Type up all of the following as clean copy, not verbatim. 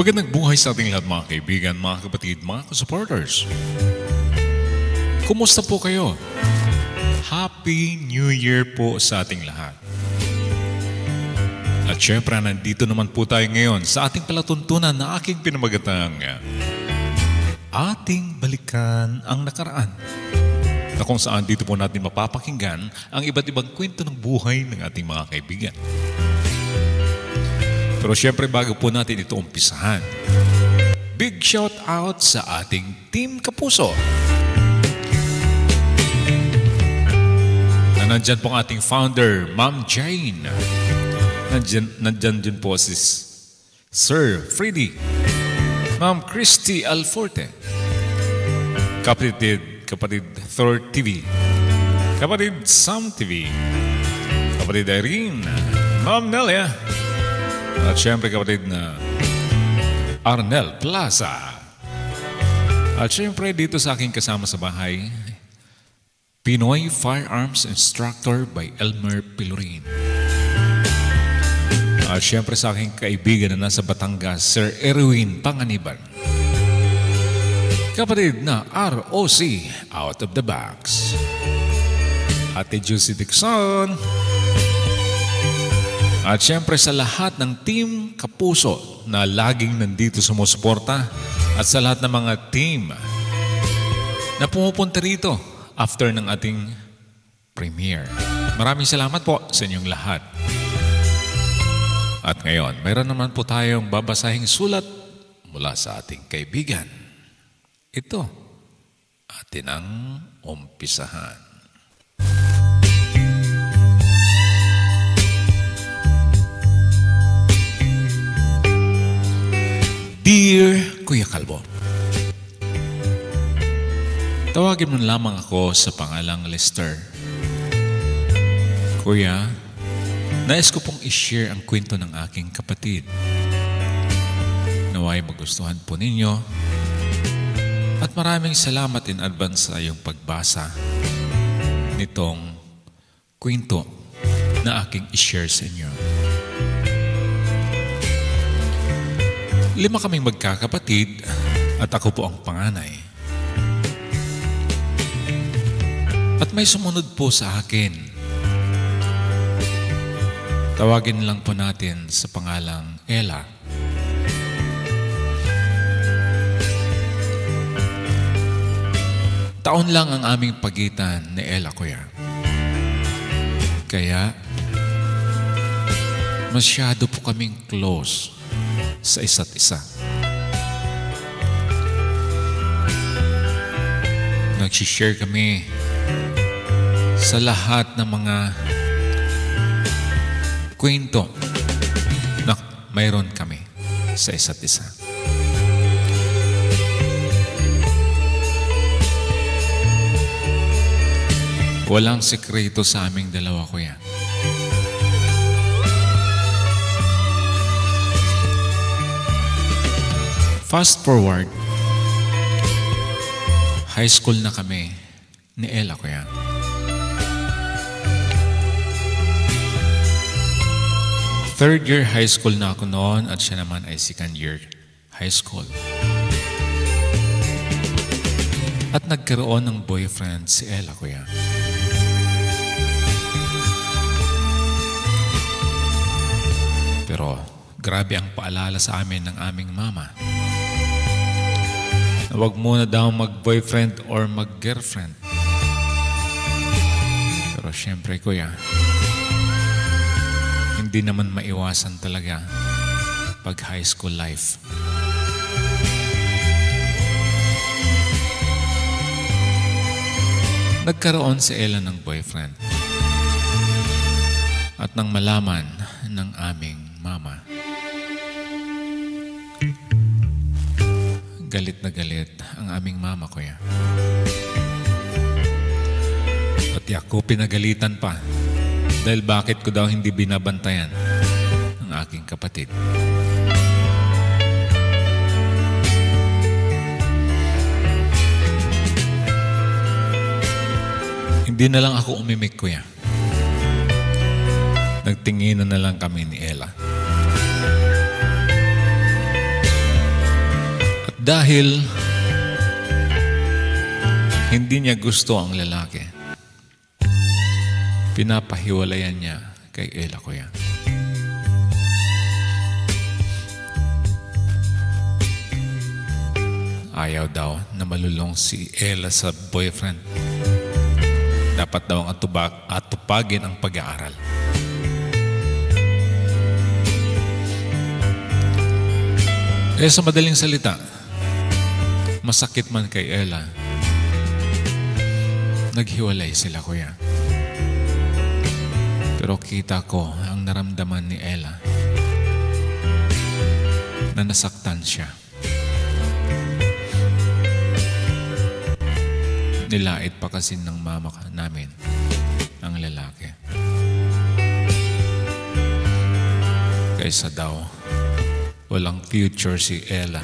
Magandang buhay sa ating lahat mga kaibigan, mga kapatid, mga supporters. Kumusta po kayo? Happy New Year po sa ating lahat. At syempre, nandito naman po tayo ngayon sa ating palatuntunan na aking pinamagatang Ating Balikan ang Nakaraan. Na kung saan dito po natin mapapakinggan ang iba't ibang kwento ng buhay ng ating mga kaibigan. Pero syempre bago po natin ito umpisahan, big shout out sa ating Team Kapuso. Na nandyan po ang ating founder, Ma'am Jane. Nandyan din po si Sir Freddy, Ma'am Christy Alforte, kapatid Thor TV, kapatid Sam TV, kapatid Irene, Ma'am Nelia, at syempre kapatid na Arnel Plaza. At syempre dito sa aking kasama sa bahay, Pinoy Firearms Instructor by Elmer Pilorin. At syempre sa aking kaibigan na nasa Batangas, Sir Erwin Panganiban. Kapatid na ROC Out of the Box, Ate Juicy Dixon. At syempre sa lahat ng Team Kapuso na laging nandito sumusuporta at sa lahat ng mga team na pumupunta rito after ng ating premiere. Maraming salamat po sa inyong lahat. At ngayon, mayroon naman po tayong babasahing sulat mula sa ating kaibigan. Ito, atin ang umpisahan. Dear Kuya Kalbo, tawagin mo lamang ako sa pangalang Lester. Kuya, nais ko pong i-share ang kwento ng aking kapatid. Naway magustuhan po ninyo at maraming salamat in advance sa iyong pagbasa nitong kwento na aking i-share sa inyo. 5 kaming magkakapatid at ako po ang panganay. At may sumunod po sa akin. Tawagin lang po natin sa pangalang Ella. Taon lang ang aming pagitan ni Ella, kuya. Kaya masyado po kaming close sa isa't isa. Nag-share kami sa lahat ng mga kwento na mayroon kami sa isa't isa. Walang sekreto sa aming dalawa, kuya. Fast forward, high school na kami ni Ella, kuya. Third year high school na ako noon at siya naman ay second year high school. At nagkaroon ng boyfriend si Ella, kuya. Pero grabe ang paalala sa amin ng aming mama. Huwag muna daw mag-boyfriend or mag-girlfriend. Pero syempre, kuya, hindi naman maiwasan talaga pag high school life. Nagkaroon si Ella ng boyfriend. At nang malaman ng aming mama, galit na galit ang aming mama, kuya. Pati ako pinagalitan pa dahil bakit ko daw hindi binabantayan ang aking kapatid. Hindi na lang ako umimik, kuya. Nagtinginan na lang kami ni Ella. Dahil hindi niya gusto ang lalaki, pinapahiwalayan niya kay Ella, kuya. Ayaw daw na malulong si Ella sa boyfriend. Dapat daw ang atupagin ang pag-aaral. Sa madaling salita, masakit man kay Ella, naghiwalay sila, kuya. Pero kita ko ang naramdaman ni Ella na nasaktan siya. Nilait pa kasi ng mama namin ang lalaki. Kaysa daw walang future si Ella.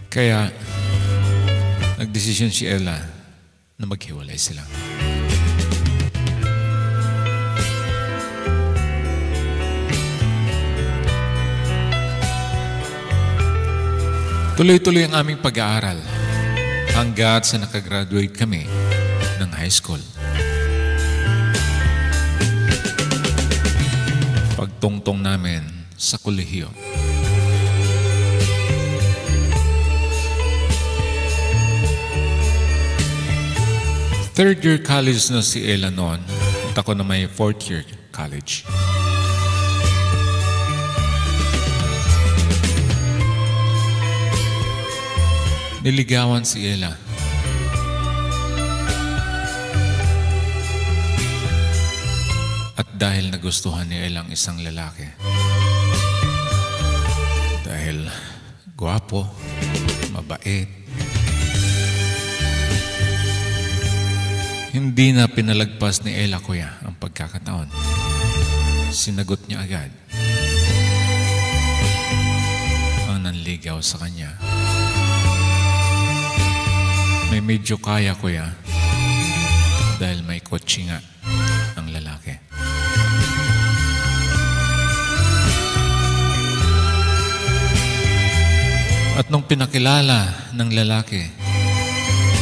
Kaya nagdesisyon si Ella na maghiwalay sila. Tuloy-tuloy ang aming pag-aaral hanggat sa nakagraduate kami ng high school. Pagtungtong namin sa kolehiyo, third year college na si Ella noon at ako na may fourth year college. Niligawan si Ella. At dahil nagustuhan ni Ella ang isang lalaki, dahil gwapo, mabait, hindi na pinalagpas ni Ella, kuya, ang pagkakataon. Sinagot niya agad ang nanligaw sa kanya. May medyo kaya, kuya, dahil may kotse nga ang lalaki. At nung pinakilala ng lalaki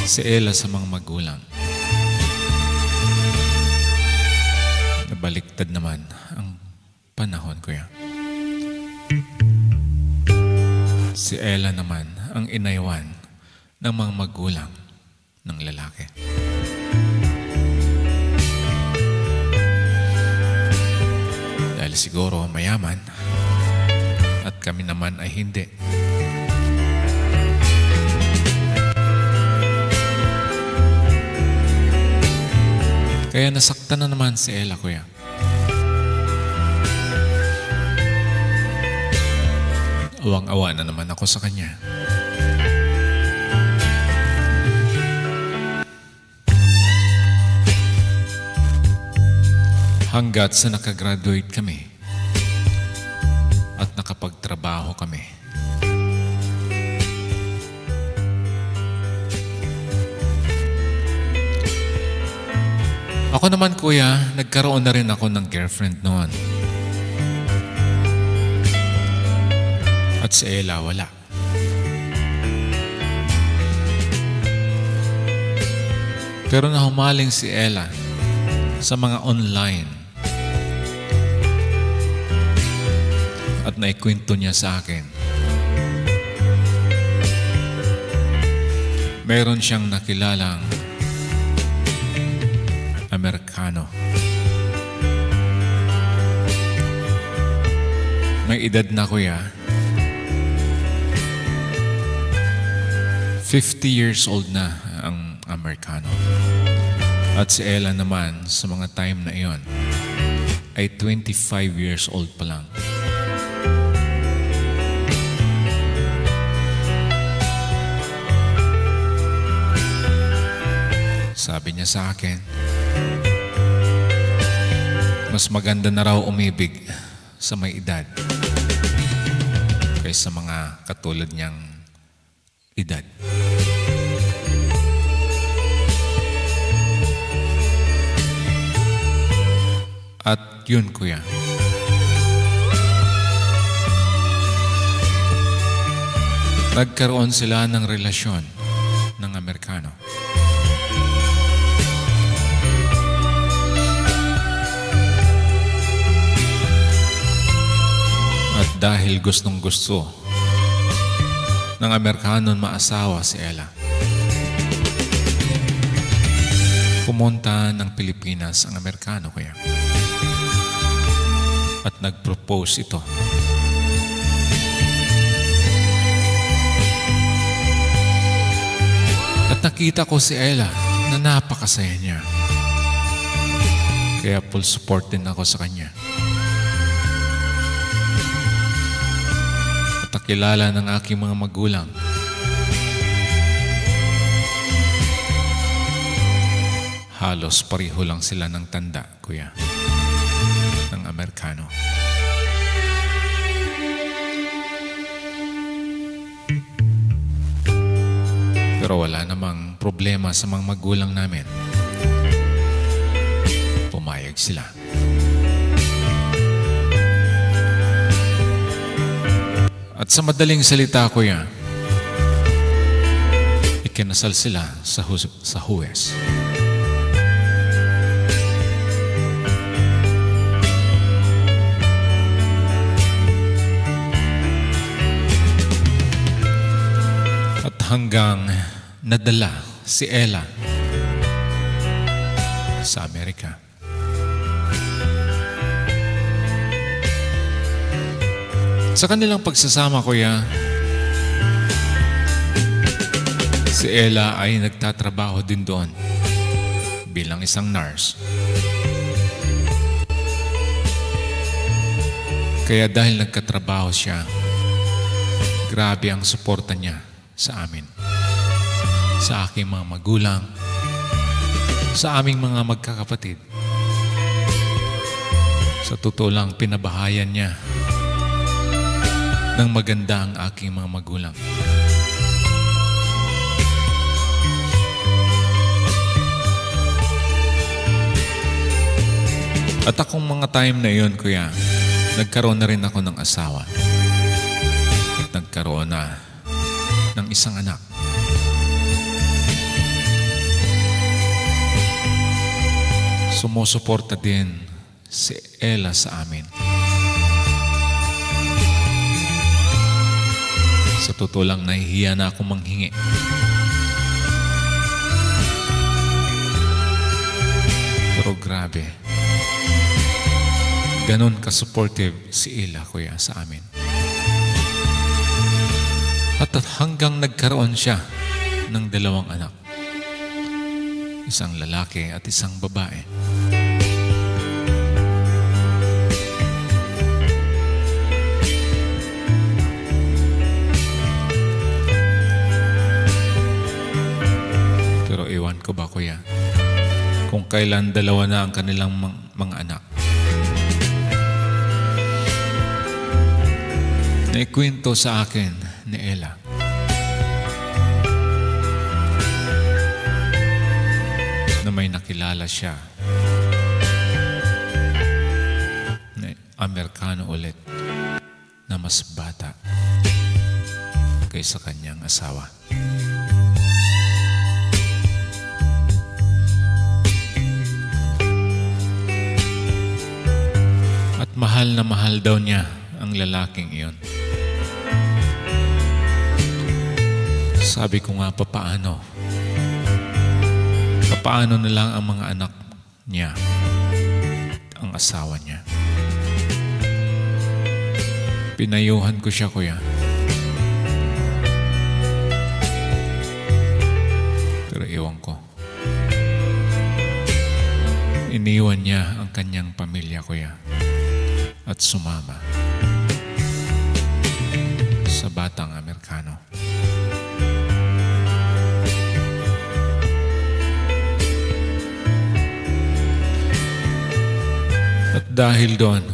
si Ella sa mga magulang, nabaliktad naman ang panahon, kuya. Si Ella naman ang inaywan ng mga magulang ng lalaki. Dahil siguro mayaman at kami naman ay hindi. Kaya nasaktan na naman si Ella, kuya. Awang-awa na naman ako sa kanya. Hanggat sa nakagraduate kami at nakapagtrabaho kami. Ako naman, kuya, nagkaroon na rin ako ng girlfriend noon. At si Ella, wala. Pero nahumaling si Ella sa mga online at naikwento niya sa akin. Meron siyang nakilalang Amerikano. May edad na, kuya. 50 years old na ang Amerikano. At si Ella naman sa mga time na iyon ay 25 years old pa lang. Sabi niya sa akin, mas maganda na raw umibig sa may edad kaysa mga katulad niyang edad. At yun, kuya, Nagkaroon sila ng relasyon ng Amerikano. At dahil gustong-gusto ng Amerikano maasawa si Ella, pumunta ng Pilipinas ang Amerikano kaya at nag-propose ito. At nakita ko si Ella na napakasaya niya. Kaya full support din ako sa kanya. At nakilala ng aking mga magulang halos pareho lang sila ng tanda, kuya, ng Amerikano. Pero wala namang problema sa mga magulang namin. Pumayag sila. At sa madaling salita, kuya, ikinasal sila sa Huwes. At hanggang nadala si Ella sa Amerika. Sa kanilang pagsasama, kuya, si Ella ay nagtatrabaho din doon bilang isang nurse. Kaya dahil nagkatrabaho siya, grabe ang suporta niya sa amin, sa aking mga magulang, sa aming mga magkakapatid. Sa totoo lang, pinabahayan niya ng maganda ang aking mga magulang. At akong mga time na yun, kuya, nagkaroon na rin ako ng asawa. At nagkaroon na ng isang anak. Sumusuporta din si Ella sa amin. Sa totoo lang, nahihiya na akong manghingi. Pero grabe, ganon ka-supportive si Ella, kuya, sa amin. At hanggang nagkaroon siya ng 2 anak. Isang lalaki at isang babae. Pero iwan ko ba, kuya, kung kailan 2 na ang kanilang mga anak. Naikwento sa akin ni Ella na may nakilala siya na Amerikano ulit na mas bata kaysa kanyang asawa. At mahal na mahal daw niya ang lalaking iyon. Sabi ko nga, papaano na lang ang mga anak niya, ang asawa niya. Pinayuhan ko siya, kuya. Pero iwan ko. Iniwan niya ang kanyang pamilya, kuya, at sumama sa batang Amerikano. At dahil doon,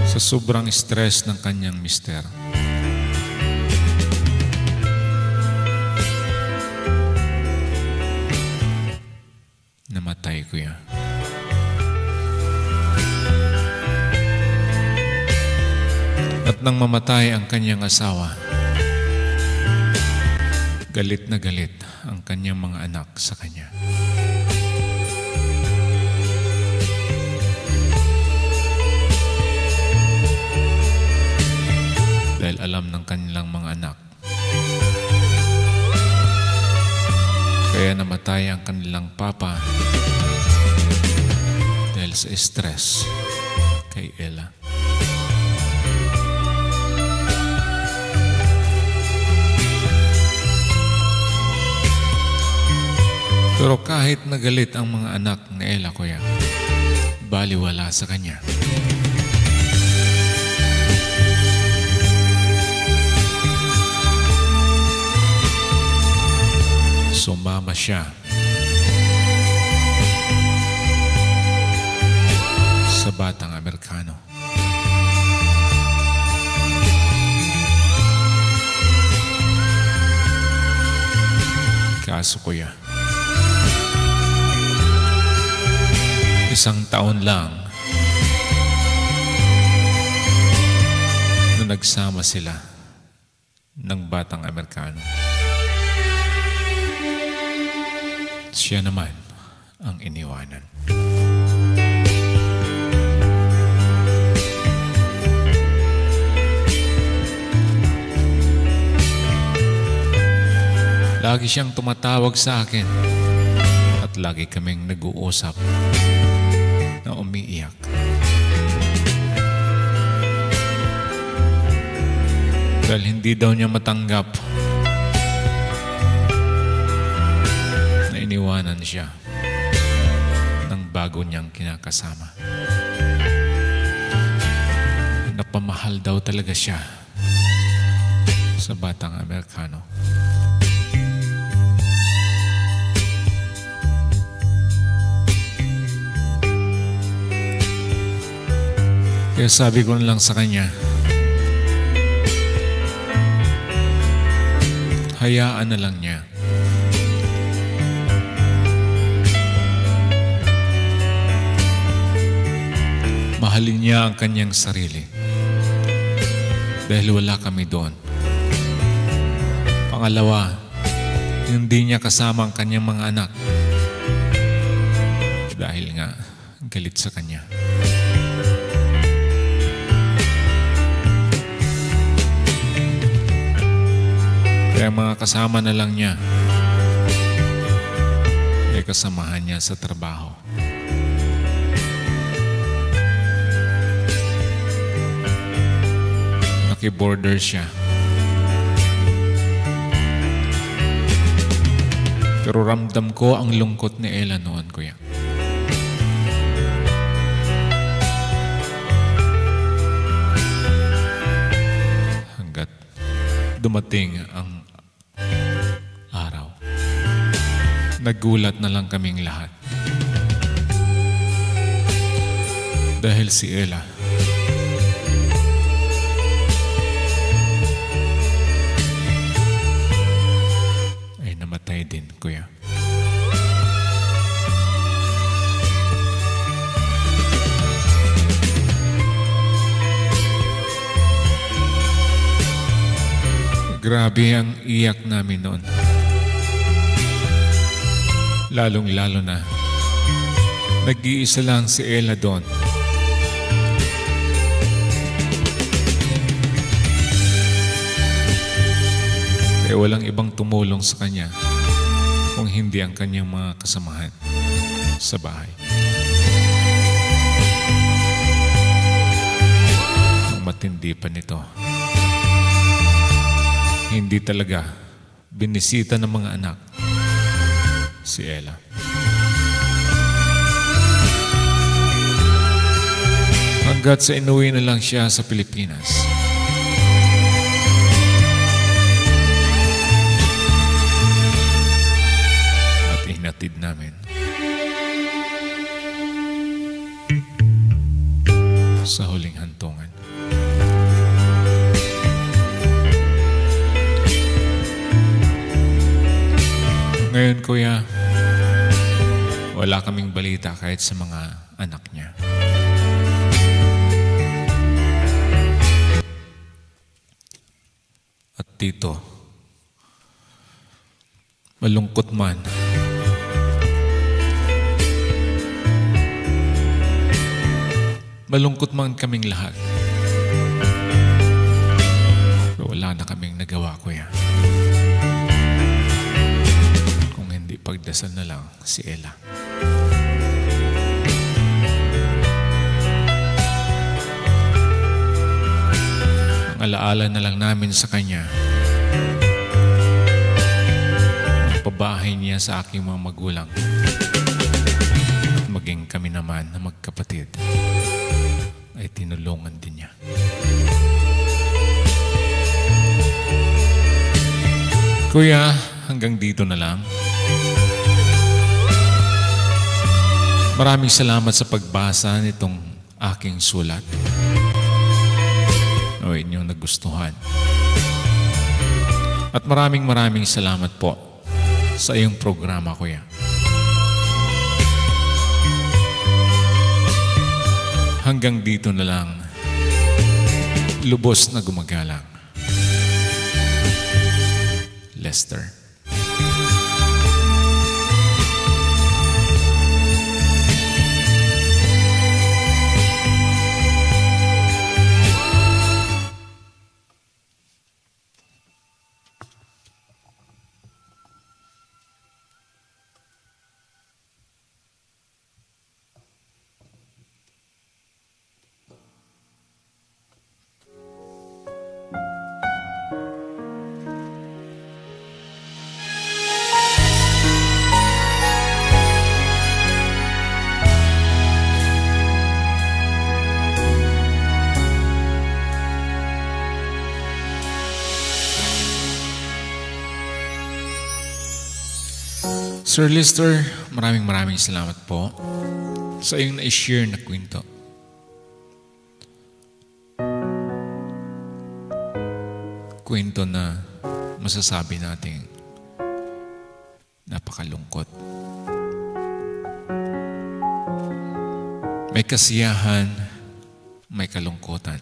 sa sobrang stress ng kanyang mister, namatay, kuya. At At nang mamatay ang kanyang asawa, galit na galit ang kanyang mga anak sa kanya. Dahil alam ng kanilang mga anak, kaya namatay ang kanilang papa dahil sa stress kay Ella. Pero kahit nagalit ang mga anak ni Ella, kuya, baliwala sa kanya. Sumama siya sa batang Amerikano. Kaso, kuya, 1 taon lang na nagsama sila ng batang Amerikano. Siya naman ang iniwanan. Lagi siyang tumatawag sa akin at lagi kaming nag-uusap na umiiyak. Dahil hindi daw niya matanggap na iniwanan siya ng bago niyang kinakasama. Napamahal daw talaga siya sa batang Amerikano. Kaya sabi ko lang sa kanya, hayaan na lang niya. Mahalin niya ang kanyang sarili dahil wala kami doon. Pangalawa, hindi niya kasama ang kanyang mga anak dahil nga galit sa kanya. Kaya mga kasama na lang niya ay kasamahan niya sa trabaho. Naki-border siya. Pero ramdam ko ang lungkot ni Ella noon, kuya. Hanggat dumating ang araw, nagulat na lang kaming lahat. Dahil si Ella ay namatay din, kuya. Grabe ang iyak namin noon. Lalong-lalo na, nag-iisa lang si Ella doon. Kaya walang ibang tumulong sa kanya kung hindi ang kanyang mga kasamahan sa bahay. Ang matindi pa nito, hindi talaga binisita ng mga anak si Ella. Hanggat sa inuwi na lang siya sa Pilipinas. At hinatid namin sa huling hantungan. Ngayon, kuya, wala kaming balita kahit sa mga anak niya. dito, malungkot man, malungkot man kaming lahat. Pero wala na kaming nagawa, Kuya. Kung hindi pagdasal na lang si Ella. Ang alaala na lang namin sa kanya, ang pabahay niya sa aking mga magulang. At maging kami naman na magkapatid ay tinulungan din niya. Kuya, hanggang dito na lang. Maraming salamat sa pagbasa nitong aking sulat. O inyong nagustuhan. At maraming salamat po sa iyong programa, Kuya. Hanggang dito na lang, lubos na gumagalang. Lester. Sir Lester, maraming salamat po sa iyong na-share na kwento. Kwento na masasabi natin napakalungkot. May kasiyahan, may kalungkutan.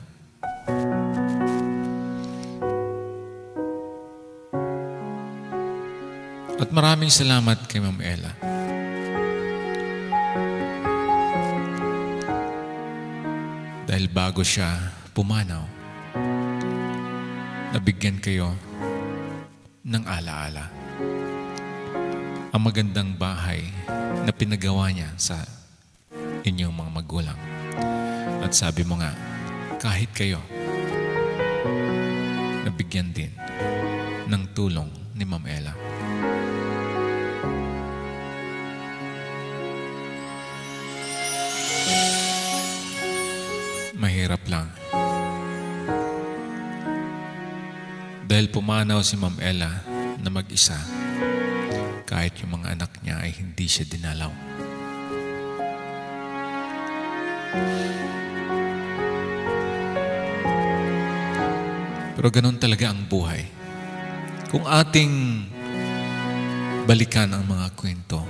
At maraming salamat kay Ma'am Ella. Dahil bago siya pumanaw, nabigyan kayo ng alaala. Ang magandang bahay na pinagawa niya sa inyong mga magulang. At sabi mo nga, kahit kayo, nabigyan din ng tulong ni Ma'am Ella. Mahirap lang. Dahil pumanaw si Ma'am Ella na mag-isa, kahit yung mga anak niya ay hindi siya dinalaw. Pero ganun talaga ang buhay. Kung ating balikan ang mga kwento,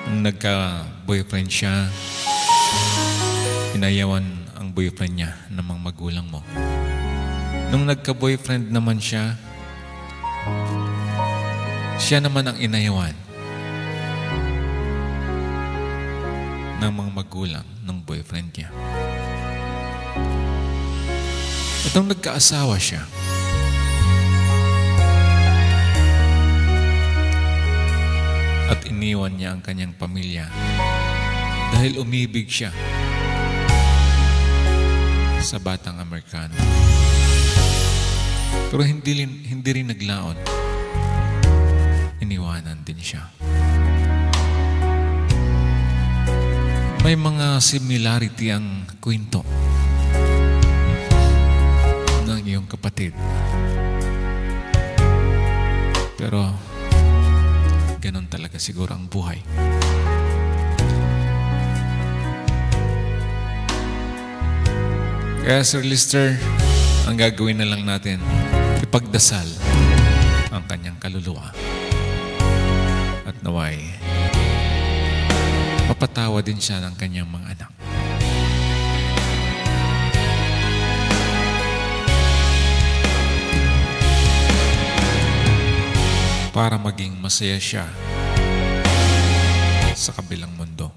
nung nagka-boyfriend siya, inayawan ang boyfriend niya ng mga magulang mo. Nung nagka-boyfriend naman siya, siya naman ang inayawan ng mga magulang ng boyfriend niya. At nung nagkaasawa siya, at iniwan niya ang kanyang pamilya dahil umibig siya sa batang Amerikano. Pero hindi rin naglaon. Iniwanan din siya. May mga similarity ang kwento ng iyong kapatid. Pero ganun talaga siguro ang buhay. Kaya Sir Lester, ang gagawin na lang natin, ipagdasal ang kanyang kaluluwa. At naway, mapatawa din siya ng kanyang mga anak. para maging masaya siya sa kabilang mundo.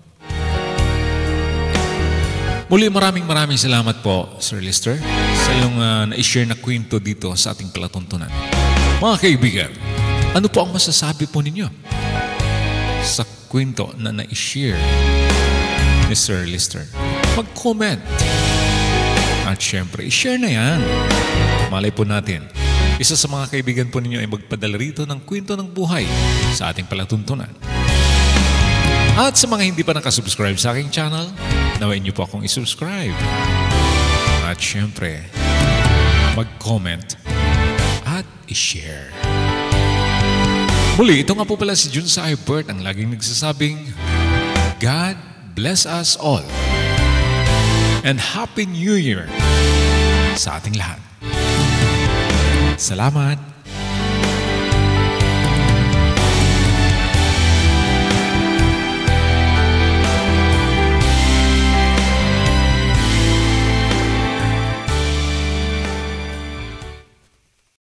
Muli, maraming salamat po, Sir Lister, sa iyong na-share na kwento dito sa ating palatuntunan. Mga kaibigan, ano po ang masasabi po ninyo sa kwento na na-share ni Sir Lister? Mag-comment. At syempre, i-share na yan. Malay po natin, isa sa mga kaibigan po ninyo ay magpadala rito ng kwento ng buhay sa ating palatuntunan. At sa mga hindi pa nakasubscribe sa aking channel, nawain niyo po akong isubscribe. At syempre, mag-comment at i-share. Muli, ito nga po pala si Junsay Bert ang laging nagsasabing, God bless us all. And Happy New Year sa ating lahat. Salamat!